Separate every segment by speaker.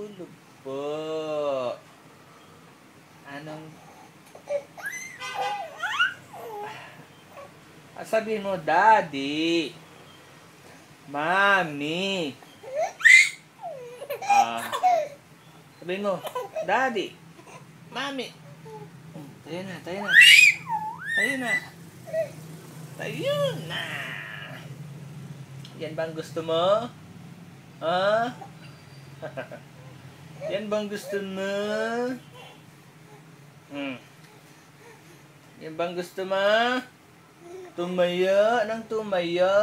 Speaker 1: Tulog po. Anong... Sabihin mo, Daddy. Mommy. Sabihin mo, Daddy. Mommy. Tayo na, tayo na. Tayo na. Tayo na. Yan bang gusto mo? Ha? Yan bang gusto mo? Yan bang gusto mo? Tumaya? Anong tumaya?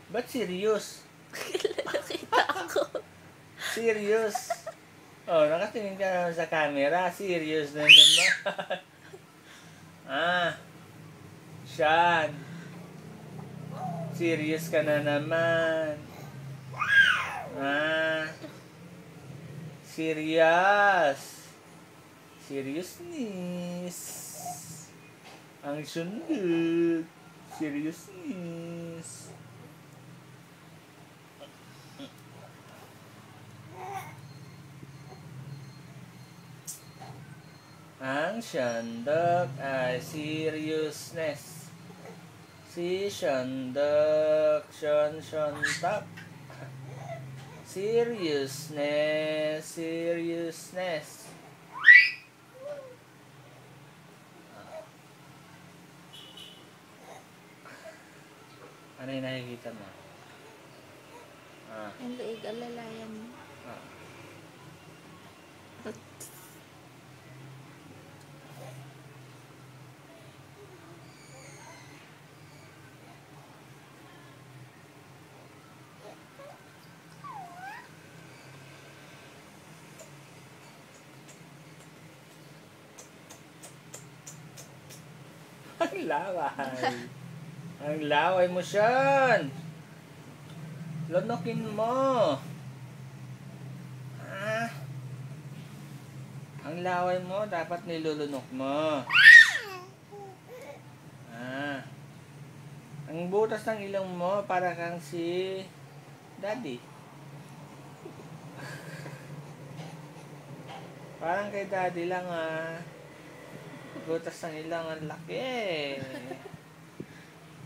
Speaker 1: Ba't serious?
Speaker 2: Nakita ako.
Speaker 1: Serious? Oh, nakatingin ka naman sa camera. Serious na naman. Sean. Serious ka na naman. Serious. Seriousness. Ang sundot. Seriousness. Ang sandok ay seriousness. Si sandok, sandok. Seriousness, seriousness. Ano yung nakikita mo?
Speaker 2: Ang liig, alalayan mo.
Speaker 1: Ang laway. Ang laway mo, Sean. Lunokin mo. Ang laway mo, dapat nilulunok mo. Ang butas ng ilong mo, para kang si Daddy. Parang kay Daddy lang, butas ng ilong, ang laki.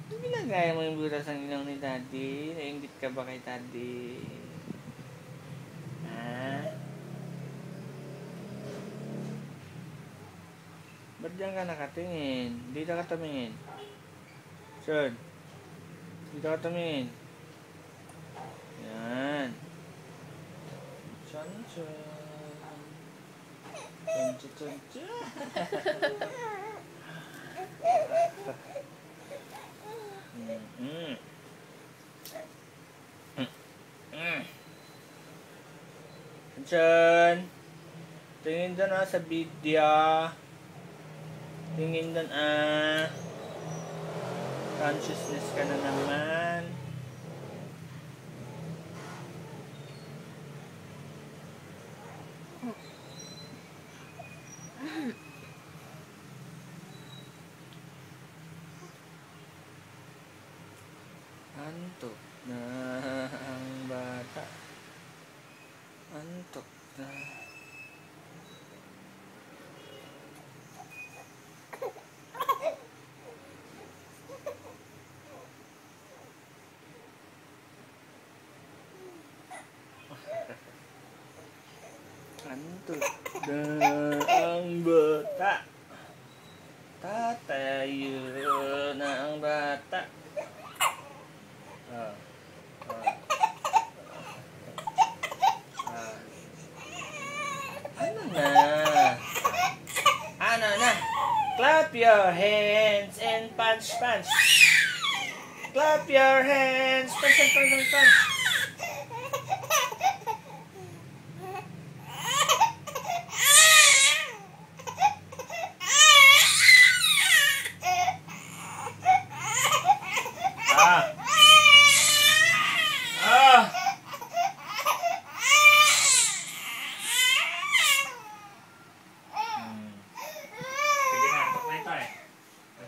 Speaker 1: Ginagaya mo yung butas ng ilong ni Daddy? Nainggit ka ba kay Daddy? Ba't diyan ka nakatingin? Dito ka tumingin. Sean. Dito ka tumingin. Yan. Sean, Sean. Sean, tingin doon sa video. Tingin doon consciousness ka na naman. Antok na ang bata. Antok na. Antok na ang bata. Tatayo na ang bata. Ano na? Clap your hands and punch, punch. Clap your hands, punch, punch, punch, punch.